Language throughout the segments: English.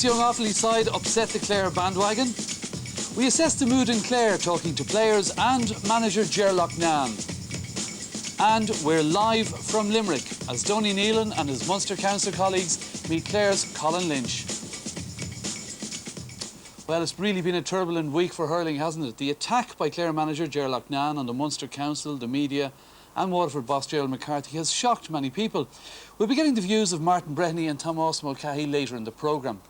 Young Offaly side upset the Clare bandwagon. We assess the mood in Clare, talking to players and manager Ger Loughnane. And we're live from Limerick as Donny Nealon and his Munster Council colleagues meet Clare's Colin Lynch. Well, it's really been a turbulent week for hurling, hasn't it? The attack by Clare manager Ger Loughnane on the Munster Council, the media and Waterford boss Gerald McCarthy has shocked many people. We'll be getting the views of Martin Breheny and Tomás Mulcahy later in the programme.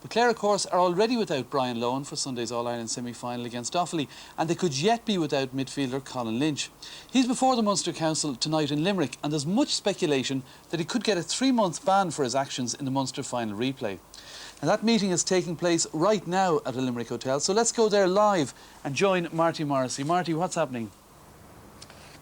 But Clare, of course, are already without Brian Lohan for Sunday's All-Ireland semi-final against Offaly, and they could yet be without midfielder Colin Lynch. He's before the Munster Council tonight in Limerick, and there's much speculation that he could get a 3-month ban for his actions in the Munster final replay. And that meeting is taking place right now at a Limerick hotel, so let's go there live and join Marty Morrissey. Marty, what's happening?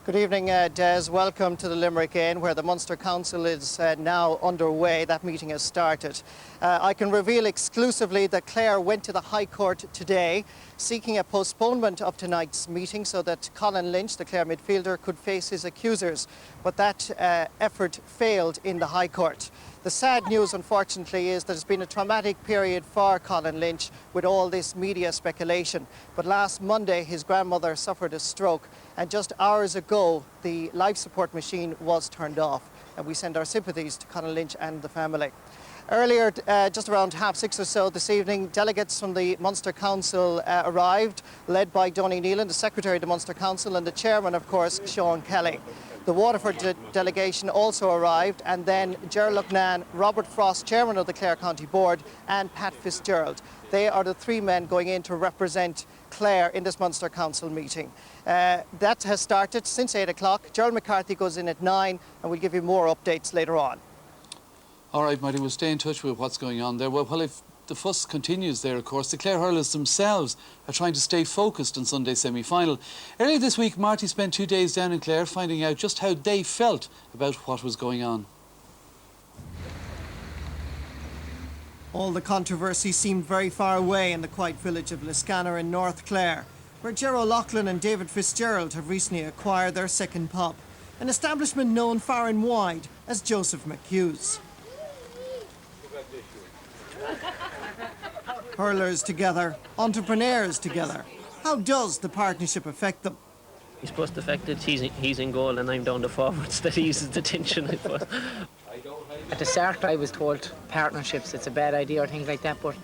Good evening, Des. Welcome to the Limerick Inn, where the Munster Council is now underway. That meeting has started. I can reveal exclusively that Clare went to the High Court today seeking a postponement of tonight's meeting so that Colin Lynch, the Clare midfielder, could face his accusers. But that effort failed in the High Court. The sad news, unfortunately, is that it's been a traumatic period for Colin Lynch with all this media speculation. But last Monday, his grandmother suffered a stroke, and just hours ago, the life support machine was turned off. And we send our sympathies to Colin Lynch and the family. Earlier, just around 6:30 or so this evening, delegates from the Munster Council arrived, led by Donny Nealon, the Secretary of the Munster Council, and the Chairman, of course, Sean Kelly. The Waterford delegation also arrived, and then Ger Loughnane, Robert Frost, Chairman of the Clare County Board, and Pat Fitzgerald. They are the three men going in to represent Clare in this Munster Council meeting. That has started since 8 o'clock. Gerald McCarthy goes in at 9, and we'll give you more updates later on. All right, Marty, we'll stay in touch with what's going on there. Well, if the fuss continues there, of course, the Clare hurlers themselves are trying to stay focused on Sunday's semi-final. Earlier this week, Marty spent 2 days down in Clare finding out just how they felt about what was going on. All the controversy seemed very far away in the quiet village of Liscannor in North Clare, where Ger O'Loughlin and David Fitzgerald have recently acquired their second pub, an establishment known far and wide as Joseph McHugh's. Hurlers together, entrepreneurs together. How does the partnership affect them? I suppose the fact that he's in goal and I'm down the forwards, that eases the tension, I suppose. At the start I was told partnerships, it's a bad idea or things like that, but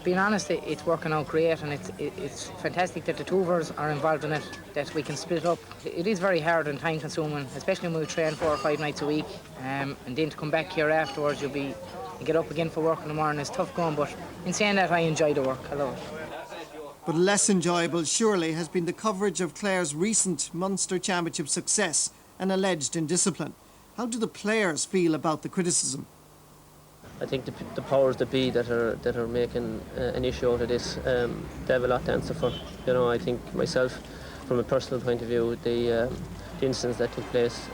being honest, it's working out great, and it's fantastic that the two of us are involved in it, that we can split up. It is very hard and time consuming, especially when we train 4 or 5 nights a week, and then to come back here afterwards, you get up again for work in the morning. It's tough going, but in saying that, I enjoy the work. I love it. But less enjoyable, surely, has been the coverage of Clare's recent Munster Championship success and alleged indiscipline. How do the players feel about the criticism? I think the powers that be that are making an issue out of this, they have a lot to answer for. You know, I think myself, from a personal point of view, the incidents that took place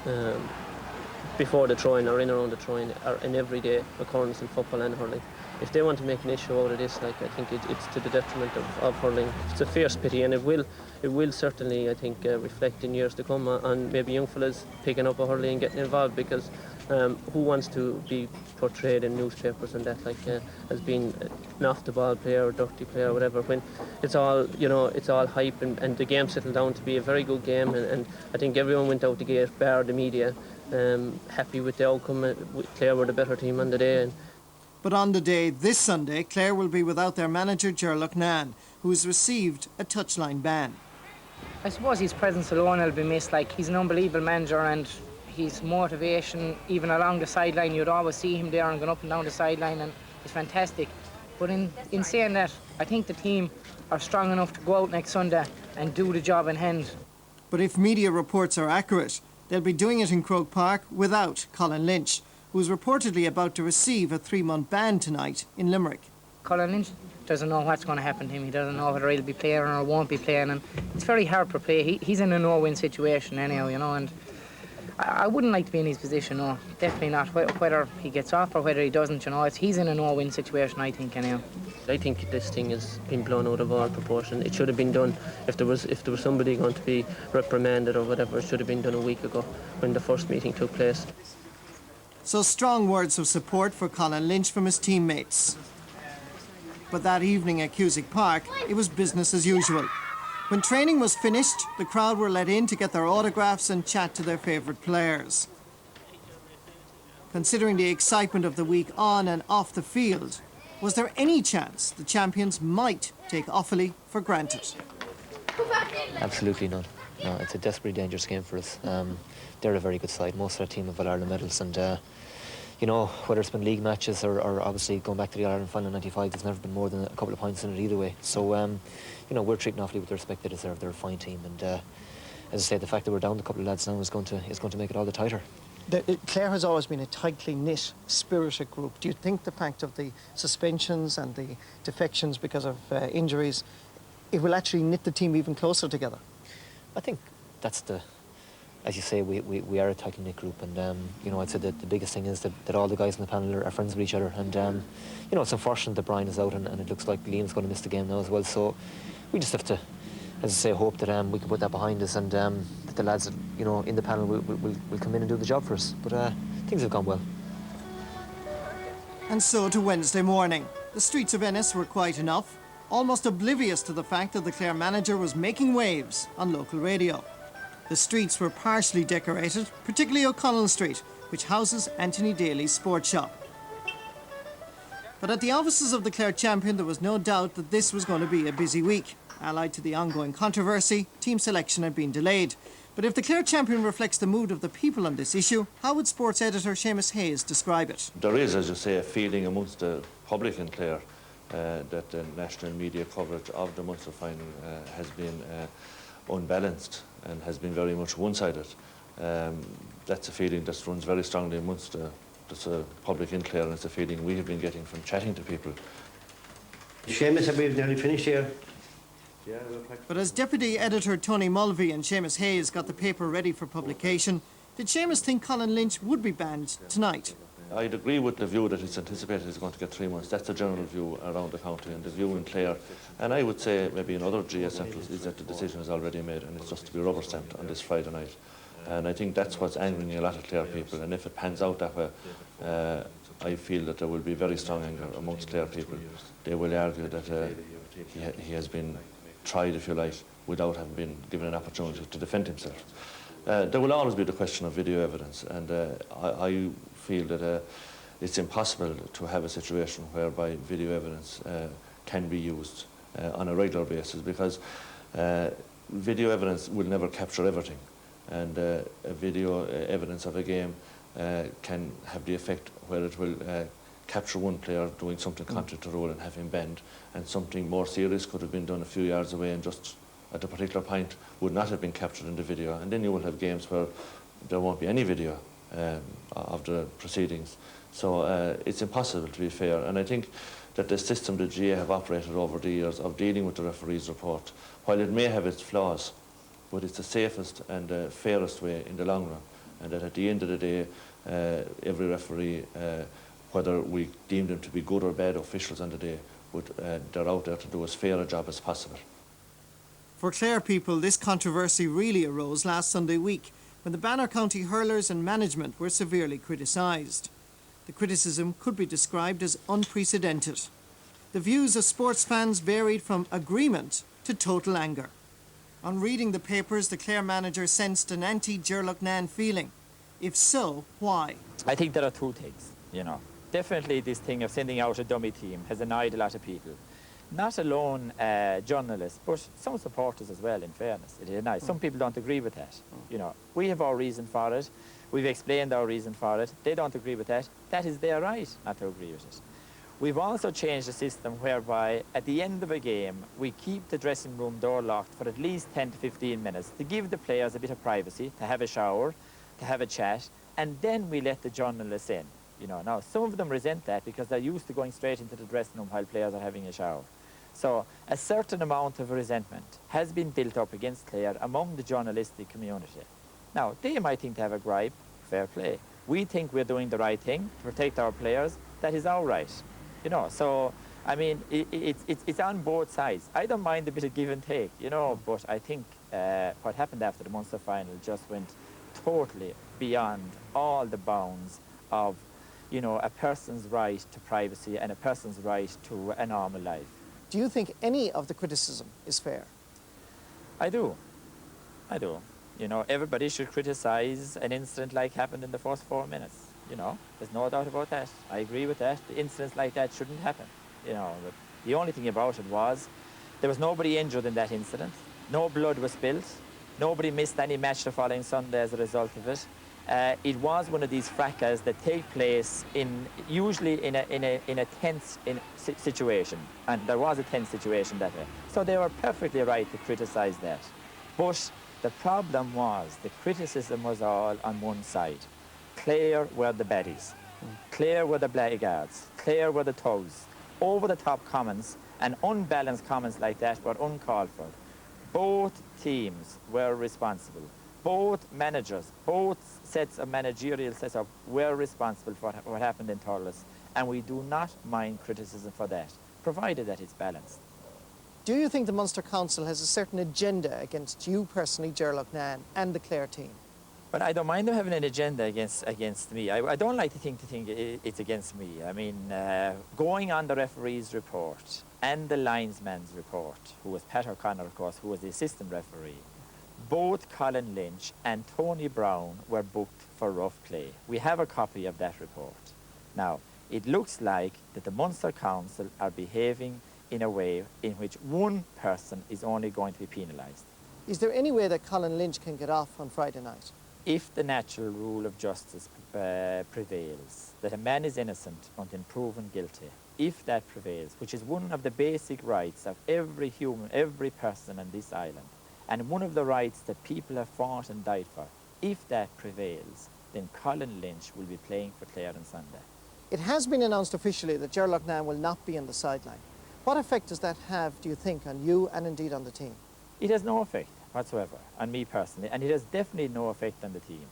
before the throwing or in around the throwing are an everyday occurrence in football and hurling. If they want to make an issue out of this, I think it's to the detriment of hurling. It's a fierce pity, and it will certainly, I think, reflect in years to come on maybe young fellas picking up a hurling and getting involved, because who wants to be portrayed in newspapers and that as being an off-the-ball player or dirty player or whatever, when it's all, it's all hype, and the game settled down to be a very good game, and I think everyone went out the gate, bar the media, happy with the outcome. Clare were the better team on the day. But on the day this Sunday, Clare will be without their manager Ger Loughnane, who has received a touchline ban. I suppose his presence alone will be missed. Like, he's an unbelievable manager, and his motivation, even along the sideline, you'd always see him there and going up and down the sideline, and it's fantastic. But in saying that, I think the team are strong enough to go out next Sunday and do the job in hand. But if media reports are accurate, they'll be doing it in Croke Park without Colin Lynch, who is reportedly about to receive a 3-month ban tonight in Limerick. Colin Lynch doesn't know what's going to happen to him. He doesn't know whether he'll be playing or won't be playing, and it's very hard for play. He's in a no-win situation anyhow, and I wouldn't like to be in his position, no, definitely not. Whether he gets off or whether he doesn't, he's in a no-win situation, I think, anyhow. I think this thing has been blown out of all proportion. It should have been done, if there was somebody going to be reprimanded or whatever, it should have been done a week ago when the first meeting took place. So strong words of support for Colin Lynch from his teammates. But that evening at Cusick Park, it was business as usual. When training was finished, the crowd were let in to get their autographs and chat to their favourite players. Considering the excitement of the week on and off the field, was there any chance the champions might take Offaly for granted? Absolutely none. No, it's a desperately dangerous game for us. They're a very good side. Most of their team have All-Ireland medals, and you know, whether it's been league matches or obviously going back to the All-Ireland final in '95, there's never been more than a couple of points in it either way. So, you know, we're treating Offaly with the respect they deserve. They're a fine team, and as I say, the fact that we're down a couple of lads now is going to make it all the tighter. Clare has always been a tightly knit, spirited group. Do you think the fact of the suspensions and the defections because of injuries, it will actually knit the team even closer together? I think that's as you say, we are a tightly knit group, and you know, I'd say that the biggest thing is that all the guys in the panel are friends with each other, and you know, it's unfortunate that Brian is out, and it looks like Liam's going to miss the game now as well. So we just have to, as I say, hope that we can put that behind us, and that the lads that, you know, in the panel will come in and do the job for us. But things have gone well. And so to Wednesday morning. The streets of Ennis were quiet enough, almost oblivious to the fact that the Clare manager was making waves on local radio. The streets were partially decorated, particularly O'Connell Street, which houses Anthony Daly's sports shop. But at the offices of the Clare champion, there was no doubt that this was going to be a busy week. Allied to the ongoing controversy, team selection had been delayed. But if the Clare champion reflects the mood of the people on this issue, how would sports editor Seamus Hayes describe it? There is, as you say, a feeling amongst the public in Clare that the national media coverage of the Munster final has been unbalanced and has been very much one-sided. That's a feeling that runs very strongly amongst the public in Clare, and it's a feeling we have been getting from chatting to people. Seamus, have we nearly finished here? But as Deputy Editor Tony Mulvey and Seamus Hayes got the paper ready for publication, did Seamus think Colin Lynch would be banned tonight? I'd agree with the view that it's anticipated he's going to get 3 months. That's the general view around the county and the view in Clare. And I would say maybe in other GS centres is that the decision is already made and it's just to be rubber stamped on this Friday night. And I think that's what's angering a lot of Clare people. And if it pans out that way, I feel that there will be very strong anger amongst Clare people. They will argue that he has been tried, if you like, without having been given an opportunity to defend himself. There will always be the question of video evidence, and I feel that it's impossible to have a situation whereby video evidence can be used on a regular basis, because video evidence will never capture everything, and a video evidence of a game can have the effect where it will capture one player doing something contrary to rule and have him banned, and something more serious could have been done a few yards away and just at a particular point would not have been captured in the video, and then you will have games where there won't be any video of the proceedings. So it's impossible, to be fair, and I think that the system the GA have operated over the years of dealing with the referee's report, while it may have its flaws, but it's the safest and the fairest way in the long run, and that at the end of the day every referee, whether we deem them to be good or bad officials on the day, they're out there to do as fair a job as possible. For Clare people, this controversy really arose last Sunday week when the Banner County hurlers and management were severely criticised. The criticism could be described as unprecedented. The views of sports fans varied from agreement to total anger. On reading the papers, the Clare manager sensed an anti-Gerlachnan feeling. If so, why? I think there are two things, you know. Definitely this thing of sending out a dummy team has annoyed a lot of people. Not alone journalists, but some supporters as well, in fairness. It is nice. Some people don't agree with that. You know, we have our reason for it. We've explained our reason for it. They don't agree with that. That is their right not to agree with it. We've also changed the system whereby at the end of a game, we keep the dressing room door locked for at least 10 to 15 minutes to give the players a bit of privacy, to have a shower, to have a chat, and then we let the journalists in. You know, now some of them resent that because they're used to going straight into the dressing room while players are having a shower. So a certain amount of resentment has been built up against Clare among the journalistic community. Now, they might think they have a gripe, fair play. We think we're doing the right thing to protect our players. That is our right. You know, so, I mean, it's on both sides. I don't mind a bit of give and take, you know, but I think what happened after the Munster final just went totally beyond all the bounds of you know, a person's right to privacy and a person's right to a normal life. Do you think any of the criticism is fair? I do. I do. You know, everybody should criticise an incident like happened in the first 4 minutes. You know, there's no doubt about that. I agree with that. Incidents like that shouldn't happen. You know, but the only thing about it was there was nobody injured in that incident. No blood was spilled. Nobody missed any match the following Sunday as a result of it. It was one of these fracas that take place usually in a tense situation, and there was a tense situation that way. So they were perfectly right to criticise that. But the problem was the criticism was all on one side. Clare were the baddies. Clare were the blackguards. Clare were the thugs. Over-the-top comments and unbalanced comments like that were uncalled for. Both teams were responsible. Both managers, both sets of managerial setup were responsible for what happened in Thurles, and we do not mind criticism for that, provided that it's balanced. Do you think the Munster Council has a certain agenda against you personally, Ger Loughnane, and the Clare team? But I don't mind them having an agenda against me. I don't like to think it's against me. I mean, going on the referee's report and the linesman's report, who was Pat O'Connor, of course, who was the assistant referee, both Colin Lynch and Tony Brown were booked for rough play. We have a copy of that report. Now, it looks like that the Munster Council are behaving in a way in which one person is only going to be penalised. Is there any way that Colin Lynch can get off on Friday night? If the natural rule of justice prevails, that a man is innocent until proven guilty, if that prevails, which is one of the basic rights of every human, every person on this island, and one of the rights that people have fought and died for, if that prevails, then Colin Lynch will be playing for Clare on Sunday. It has been announced officially that Ger Loughnane will not be on the sideline. What effect does that have, do you think, on you and indeed on the team? It has no effect whatsoever on me personally, and it has definitely no effect on the team.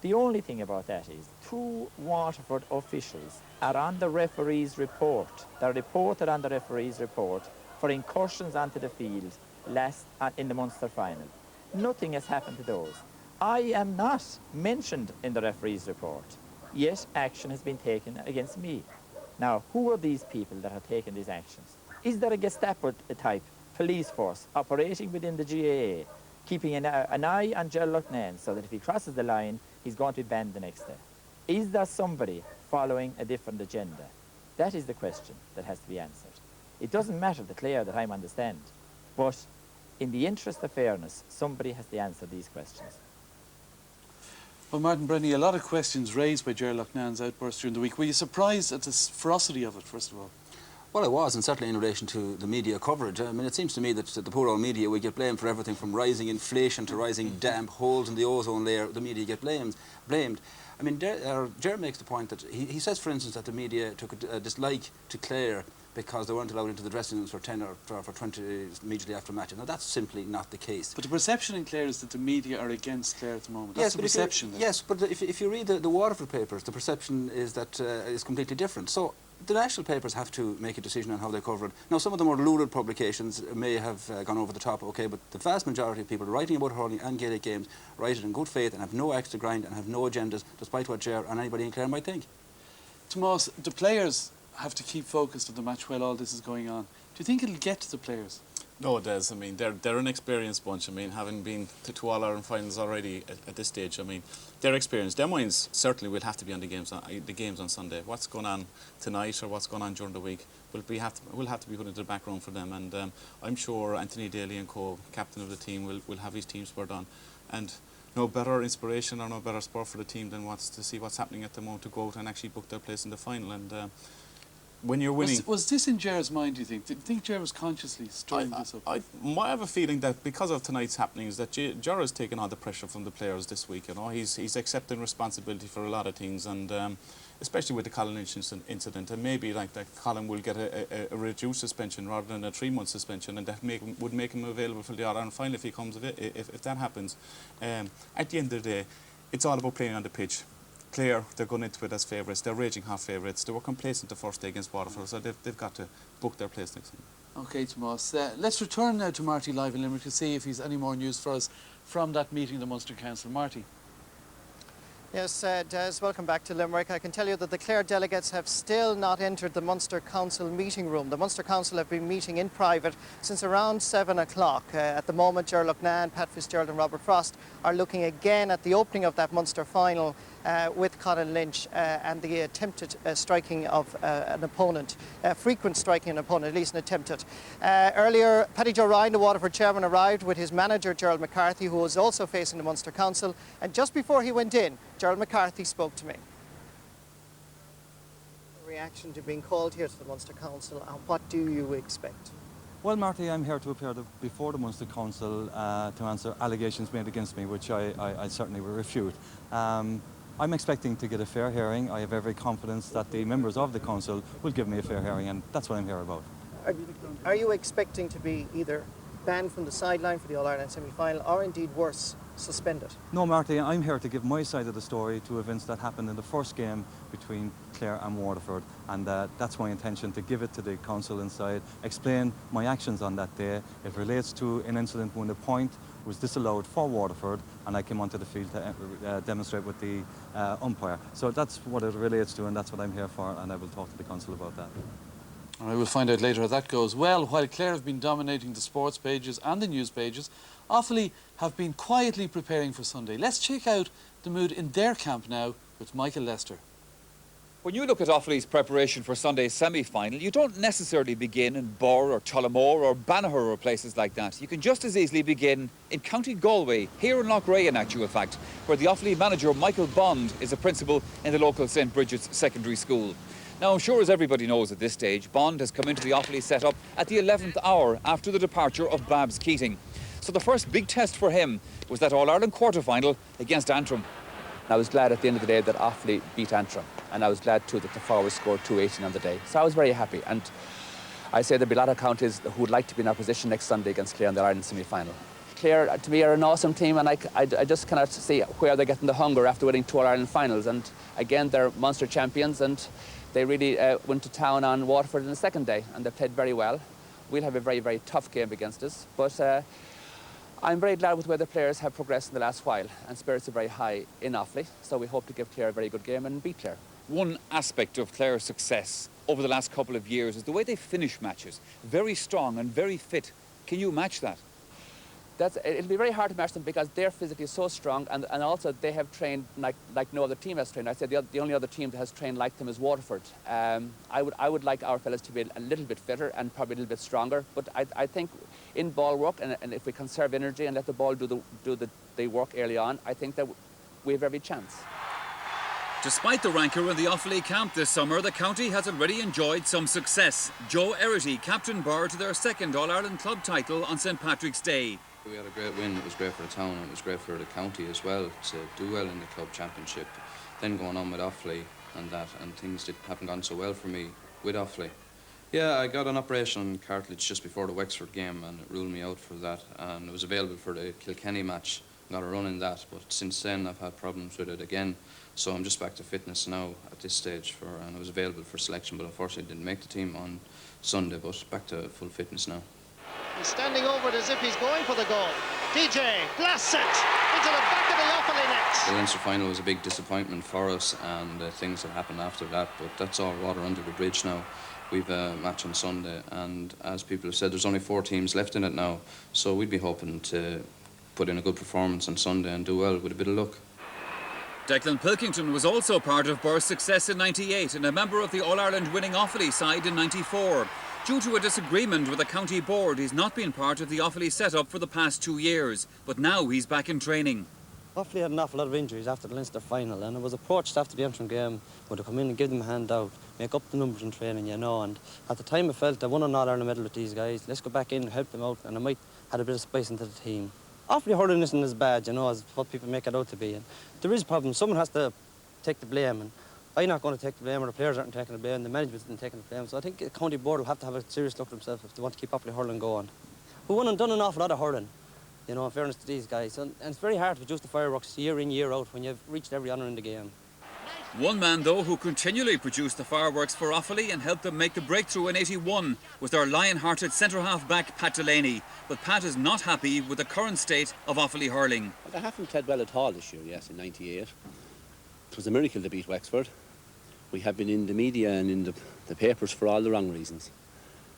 The only thing about that is 2 Waterford officials are on the referee's report. They're reported on the referee's report for incursions onto the field in the Munster final. Nothing has happened to those. I am not mentioned in the referee's report, yet action has been taken against me. Now, who are these people that have taken these actions? Is there a Gestapo-type police force operating within the GAA, keeping an eye on Ger Loughnane so that if he crosses the line, he's going to be banned the next day? Is there somebody following a different agenda? That is the question that has to be answered. It doesn't matter the Clare that I'm on the stand, but in the interest of fairness, somebody has to answer these questions. Well, Martin Brennan, a lot of questions raised by Ger Loughnane outburst during the week. Were you surprised at the ferocity of it, first of all? Well, I was, and certainly in relation to the media coverage. I mean, it seems to me that the poor old media, we get blamed for everything from rising inflation to rising damp holes in the ozone layer. The media get blamed. I mean, Ger makes the point that he says, for instance, that the media took a dislike to Clare because they weren't allowed into the dressing rooms for 10 or for 20 immediately after matches. Now, that's simply not the case. But the perception in Clare is that the media are against Clare at the moment. That's the perception. Yes, but if you read the Waterford papers, the perception is that is completely different. So the national papers have to make a decision on how they cover it. Now, some of the more lurid publications may have gone over the top, okay, but the vast majority of people writing about hurling and Gaelic games write it in good faith and have no extra grind and have no agendas, despite what Ger and anybody in Clare might think. Tomas, the players have to keep focused on the match while all this is going on. Do you think it'll get to the players? No, it does. I mean, they're an experienced bunch. I mean, having been to 2 All-Ireland finals already at this stage, I mean, they're experienced. Their minds certainly will have to be on the games on Sunday. What's going on tonight or what's going on during the week will have to be put into the background for them. And I'm sure Anthony Daly and co, captain of the team, will have his team spurred on. And no better inspiration or no better spur for the team than to see what's happening at the moment, to go out and actually book their place in the final. And when you're winning... Was this in Ger's mind, do you think? Did you think Ger was consciously stirring this up? I might have a feeling that because of tonight's happenings, that Ger has taken on the pressure from the players this week. You know, he's accepting responsibility for a lot of things, and especially with the Colin Lynch incident, and maybe like that Colin will get a reduced suspension rather than a 3-month suspension, and that would make him available for the All-Ireland final if he comes of it, if that happens. At the end of the day, it's all about playing on the pitch. Clare, they're going into it as favourites. They're raging hot favourites. They were complacent the first day against Waterford, so they've got to book their place next time. OK, Tomas. Let's return now to Marty live in Limerick to see if he's any more news for us from that meeting of the Munster Council. Marty. Yes, Des, welcome back to Limerick. I can tell you that the Clare delegates have still not entered the Munster Council meeting room. The Munster Council have been meeting in private since around 7 o'clock. At the moment, Ger Loughnane, Pat Fitzgerald and Robert Frost are looking again at the opening of that Munster final with Colin Lynch and the attempted striking of an opponent, frequent striking an opponent, at least an attempted. Earlier, Paddy Joe Ryan, the Waterford chairman, arrived with his manager, Gerald McCarthy, who was also facing the Munster Council. And just before he went in, Gerald McCarthy spoke to me. Reaction to being called here to the Munster Council, and what do you expect? Well, Marty, I'm here to appear before the Munster Council to answer allegations made against me, which I certainly will refute. I'm expecting to get a fair hearing. I have every confidence that the members of the council will give me a fair hearing, and that's what I'm here about. Are you expecting to be either banned from the sideline for the All-Ireland semi-final, or indeed worse, suspended? No, Marty, I'm here to give my side of the story to events that happened in the first game between Clare and Waterford, and that's my intention, to give it to the council inside, explain my actions on that day. It relates to an incident when the point was disallowed for Waterford, and I came onto the field to demonstrate with the umpire. So that's what it relates to, and that's what I'm here for, and I will talk to the council about that. And I will find out later how that goes. Well, while Clare have been dominating the sports pages and the news pages, Offaly have been quietly preparing for Sunday. Let's check out the mood in their camp now with Michael Lester. When you look at Offaly's preparation for Sunday's semi-final, you don't necessarily begin in Bor or Tullamore or Banagher or places like that. You can just as easily begin in County Galway, here in Loughrea in actual fact, where the Offaly manager Michael Bond is a principal in the local St Bridget's secondary school. Now, I'm sure as everybody knows at this stage, Bond has come into the Offaly setup at the 11th hour after the departure of Babs Keating. So the first big test for him was that All-Ireland quarter-final against Antrim. I was glad at the end of the day that Offaly beat Antrim, and I was glad too that the forwards scored 218 on the day. So I was very happy, and I say there'll be a lot of counties who would like to be in our position next Sunday against Clare in the Ireland semi-final. Clare, to me, are an awesome team, and I just cannot see where they're getting the hunger after winning 2 All-Ireland finals. And again, they're Munster champions, and they really went to town on Waterford in the second day, and they played very well. We'll have a very, very tough game against us, but I'm very glad with where the players have progressed in the last while, and spirits are very high in Offaly, so we hope to give Clare a very good game and beat Clare. One aspect of Clare's success over the last couple of years is the way they finish matches. Very strong and very fit. Can you match that? It'll be very hard to match them because they're physically so strong, and also they have trained like no other team has trained. I'd say the only other team that has trained like them is Waterford. I would like our fellas to be a little bit fitter and probably a little bit stronger, but I think in ball work, and if we conserve energy and let the ball do the work early on, I think that we have every chance. Despite the rancour in the Offaly camp this summer, the county has already enjoyed some success. Joe Erity captained Bor to their second All-Ireland club title on St Patrick's Day. We had a great win. It was great for the town, and it was great for the county as well to do well in the club championship. Then going on with Offaly and things haven't gone so well for me with Offaly. Yeah, I got an operation on cartilage just before the Wexford game, and it ruled me out for that, and it was available for the Kilkenny match. Got a run in that, but since then I've had problems with it again, so I'm just back to fitness now at this stage, and I was available for selection, but unfortunately didn't make the team on Sunday, but back to full fitness now. He's standing over it as if he's going for the goal. DJ, blast it into the back of the Offaly net. The Leinster final was a big disappointment for us, and things have happened after that, but that's all water under the bridge now. We've a match on Sunday, and as people have said, there's only 4 teams left in it now, so we'd be hoping to put in a good performance on Sunday and do well with a bit of luck. Declan Pilkington was also part of Bor's success in '98 and a member of the All-Ireland winning Offaly side in '94. Due to a disagreement with the county board, he's not been part of the Offaly setup for the past 2 years, but now he's back in training. Offaly had an awful lot of injuries after the Leinster final, and I was approached after the Antrim game to come in and give them a hand out, make up the numbers in training, you know, and at the time I felt I won an All-Ireland medal with these guys, let's go back in and help them out, and I might add a bit of spice into the team. Offaly hurling isn't as bad, you know, as what people make it out to be, and there is a problem. Someone has to take the blame, and I'm not going to take the blame, or the players aren't taking the blame, the management isn't taking the blame, so I think the county board will have to have a serious look at themselves if they want to keep Offaly hurling going. We won and done an awful lot of hurling, you know, in fairness to these guys, and it's very hard to produce the fireworks year in, year out when you've reached every honour in the game. One man, though, who continually produced the fireworks for Offaly and helped them make the breakthrough in '81 was their lion-hearted centre-half back Pat Delaney. But Pat is not happy with the current state of Offaly hurling. They haven't played well at all this year, yes, in '98. It was a miracle to beat Wexford. We have been in the media and in the papers for all the wrong reasons.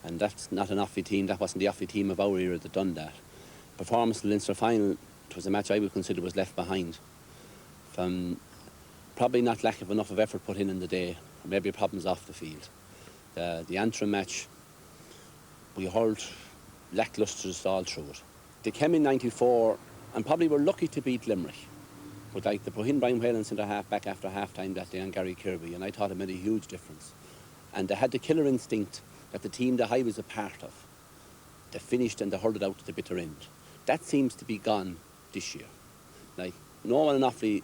And that's not an Offaly team, that wasn't the Offaly team of our era that done that. Performance in the Leinster final, it was a match I would consider was left behind. From probably not lack of enough of effort put in the day, or maybe problems off the field. The Antrim match, we heard lacklustres all through it. They came in 94 and probably were lucky to beat Limerick. But like they put in Brian Whalen centre half back after half time that day and Gary Kirby, and I thought it made a huge difference. And they had the killer instinct that the team that I was a part of, they finished and they hurled it out to the bitter end. That seems to be gone this year. Like, no one in Offaly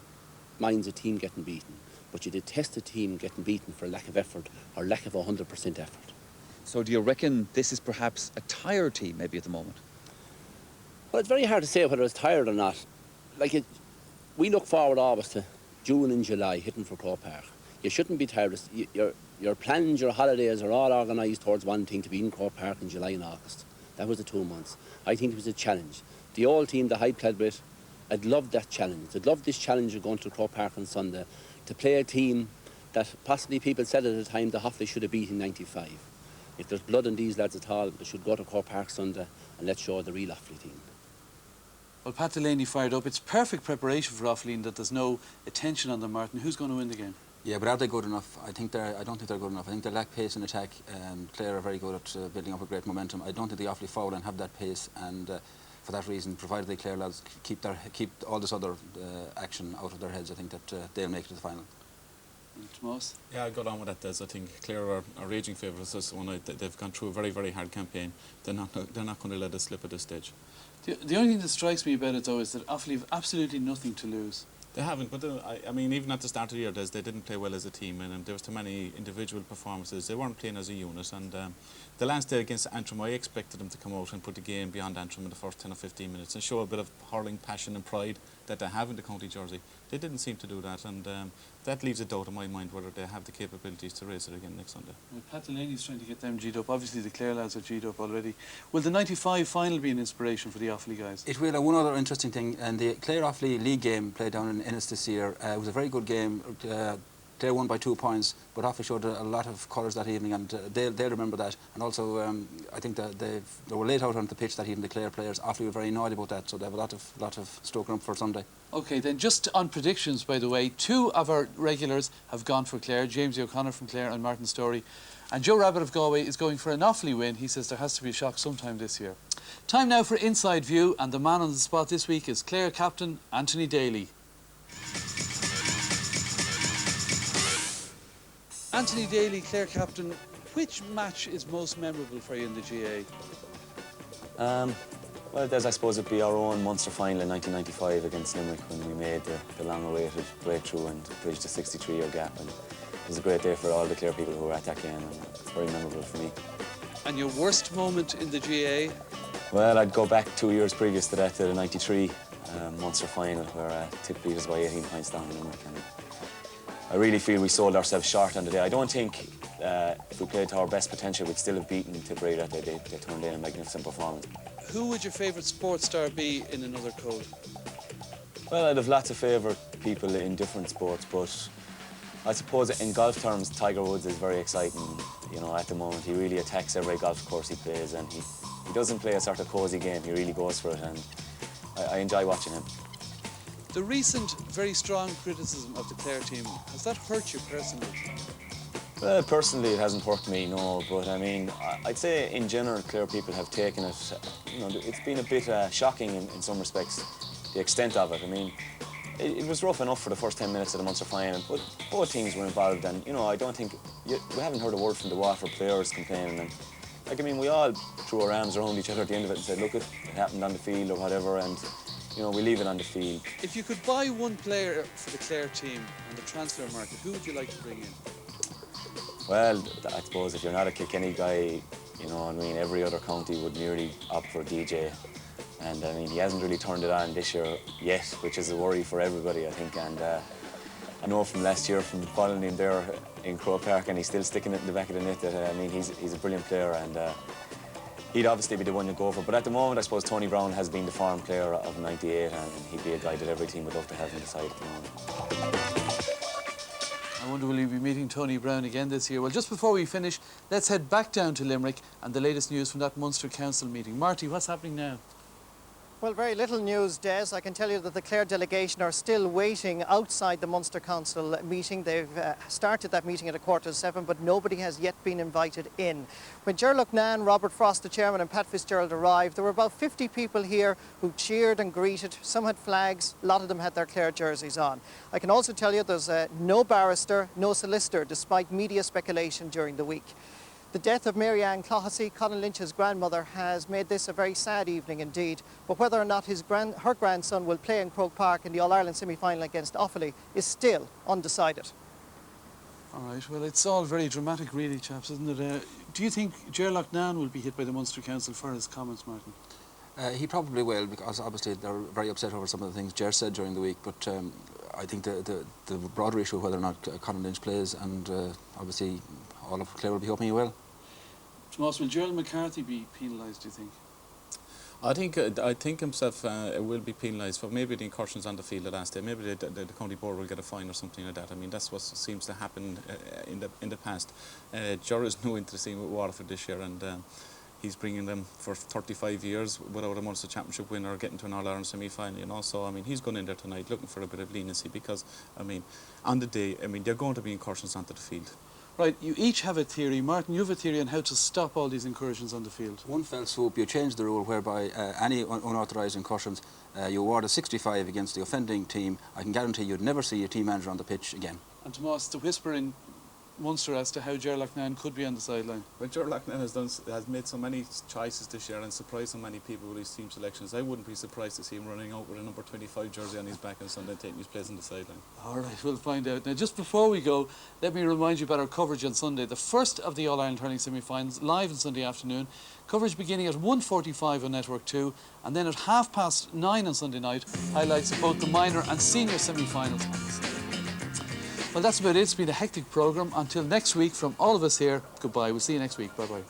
minds a team getting beaten, but you detest a team getting beaten for lack of effort or lack of 100% effort. So do you reckon this is perhaps a tired team maybe at the moment? Well, it's very hard to say whether it's tired or not. Like, we look forward always to June and July hitting for Croke Park. You shouldn't be tired. Your plans, your holidays are all organised towards one thing, to be in Croke Park in July and August. That was the 2 months. I think it was a challenge. The old team that I played with, I'd loved that challenge. I'd loved this challenge of going to Croke Park on Sunday to play a team that possibly people said at the time the Offaly should have beat in 95. If there's blood in these lads at all, they should go to Croke Park Sunday and let's show the real Offaly team. Well, Pat Delaney fired up. It's perfect preparation for Offaly in that there's no attention on them, Martin. Who's going to win the game? Yeah, but are they good enough? I don't think they're good enough. I think they lack pace in attack. Clare are very good at building up a great momentum. I don't think they Offaly foul and have that pace, and for that reason, provided the Clare lads keep all this other action out of their heads, I think that they'll make it to the final. Tomas? Yeah, I got on with that, Des. I think Clare are raging favourites this one night. They've gone through a very, very hard campaign. They're not going to let us slip at this stage. The only thing that strikes me about it, though, is that Offaly have absolutely nothing to lose. They haven't, but I mean, even at the start of the year, Des, they didn't play well as a team, and there was too many individual performances. They weren't playing as a unit, and the last day against Antrim, I expected them to come out and put the game beyond Antrim in the first 10 or 15 minutes and show a bit of hurling passion and pride that they have in the county jersey. They didn't seem to do that, and that leaves a doubt in my mind whether they have the capabilities to race it again next Sunday. Well, Pat Delaney's trying to get them G'd up. Obviously, the Clare lads are G'd up already. Will the 95 final be an inspiration for the Offaly guys? It will. One other interesting thing, and the Clare-Offaly league game played down in Ennis this year was a very good game. Clare won by 2 points, but Offaly showed a lot of colours that evening, and they'll remember that. And also, I think that they were late out on the pitch that evening, the Clare players. Offaly were very annoyed about that, so they have a lot of stoking up for Sunday. OK, then just on predictions, by the way, 2 of our regulars have gone for Clare, James O'Connor from Clare and Martin Storey. And Joe Rabbit of Galway is going for an Offaly win. He says there has to be a shock sometime this year. Time now for Inside View, and the man on the spot this week is Clare captain Anthony Daly. Anthony Daly, Clare captain, which match is most memorable for you in the GA? Well, I suppose it'd be our own Munster final in 1995 against Limerick when we made the long-awaited breakthrough and bridged the 63-year gap. And it was a great day for all the Clare people who were at that game, and it's very memorable for me. And your worst moment in the GA? Well, I'd go back 2 years previous to that, to the 93 Munster final, where Tip beat us by 18 points down in Limerick. And I really feel we sold ourselves short on the day. I don't think if we played to our best potential, we'd still have beaten Tipperary that day. They turned in a magnificent performance. Who would your favourite sports star be in another code? Well, I'd have lots of favourite people in different sports, but I suppose in golf terms, Tiger Woods is very exciting. You know, at the moment, he really attacks every golf course he plays, and he doesn't play a sort of cosy game. He really goes for it, and I enjoy watching him. The recent very strong criticism of the Clare team, has that hurt you personally? Well, personally, it hasn't hurt me, no, but I mean, I'd say in general, Clare people have taken it, you know, it's been a bit shocking in some respects, the extent of it. I mean, it was rough enough for the first 10 minutes of the Munster final, but both teams were involved, and, you know, I don't think, we haven't heard a word from the Waterford players complaining, and, like, I mean, we all threw our arms around each other at the end of it and said, look, it happened on the field or whatever, and, you know, we leave it on the field. If you could buy one player for the Clare team on the transfer market, who would you like to bring in? Well, I suppose if you're not a Kilkenny guy, you know, I mean, every other county would nearly opt for DJ. And, I mean, he hasn't really turned it on this year yet, which is a worry for everybody, I think. And I know from last year, from following him there in Croke Park, and he's still sticking it in the back of the net, that, I mean, he's a brilliant player, and he'd obviously be the one to go for. But at the moment, I suppose Tony Brown has been the form player of '98, and he'd be a guy that every team would love to have on the side at the moment. I wonder will he be meeting Tony Brown again this year? Well, just before we finish, let's head back down to Limerick and the latest news from that Munster Council meeting. Marty, what's happening now? Well, very little news, Des. I can tell you that the Clare delegation are still waiting outside the Munster Council meeting. They've started that meeting at 7:15, but nobody has yet been invited in. When Ger Loughnane, Robert Frost, the chairman, and Pat Fitzgerald arrived, there were about 50 people here who cheered and greeted. Some had flags, a lot of them had their Clare jerseys on. I can also tell you there's no barrister, no solicitor, despite media speculation during the week. The death of Mary Ann Clohessy, Colin Lynch's grandmother, has made this a very sad evening indeed. But whether or not her grandson will play in Croke Park in the All-Ireland semi-final against Offaly is still undecided. All right, well, it's all very dramatic really, chaps, isn't it? Do you think Ger Loughnane will be hit by the Munster Council for his comments, Martin? He probably will, because obviously they're very upset over some of the things Ger said during the week, but I think the broader issue of whether or not Colin Lynch plays, and obviously all of Clare will be hoping he will. Tomas, will Gerald McCarthy be penalised, do you think? I think himself will be penalised for maybe the incursions on the field the last day. Maybe the county board will get a fine or something like that. I mean, that's what seems to happen in the past. Ger is no interesting with Waterford this year, and he's bringing them for 35 years without a Munster Championship win or getting to an All-Ireland semi-final, you know. So, I mean, he's going in there tonight looking for a bit of leniency because, I mean, on the day, I mean, they're going to be incursions onto the field. Right, you each have a theory. Martin, you have a theory on how to stop all these incursions on the field. One fell swoop, you change the rule whereby any unauthorised incursions, you award a 65 against the offending team. I can guarantee you'd never see a team manager on the pitch again. And Tomas, the whisper in Munster as to how Ger Loughnane could be on the sideline. Well, Ger Loughnane has made so many choices this year and surprised so many people with his team selections. I wouldn't be surprised to see him running out with a number 25 jersey on his back on Sunday, taking his place on the sideline. All right, we'll find out. Now, just before we go, let me remind you about our coverage on Sunday. The first of the All-Ireland hurling semi-finals, live on Sunday afternoon. Coverage beginning at 1:45 on Network 2, and then at 9:30 on Sunday night, highlights of both the minor and senior semi-finals. Well, that's about it. It's been a hectic programme. Until next week, from all of us here, goodbye. We'll see you next week. Bye-bye.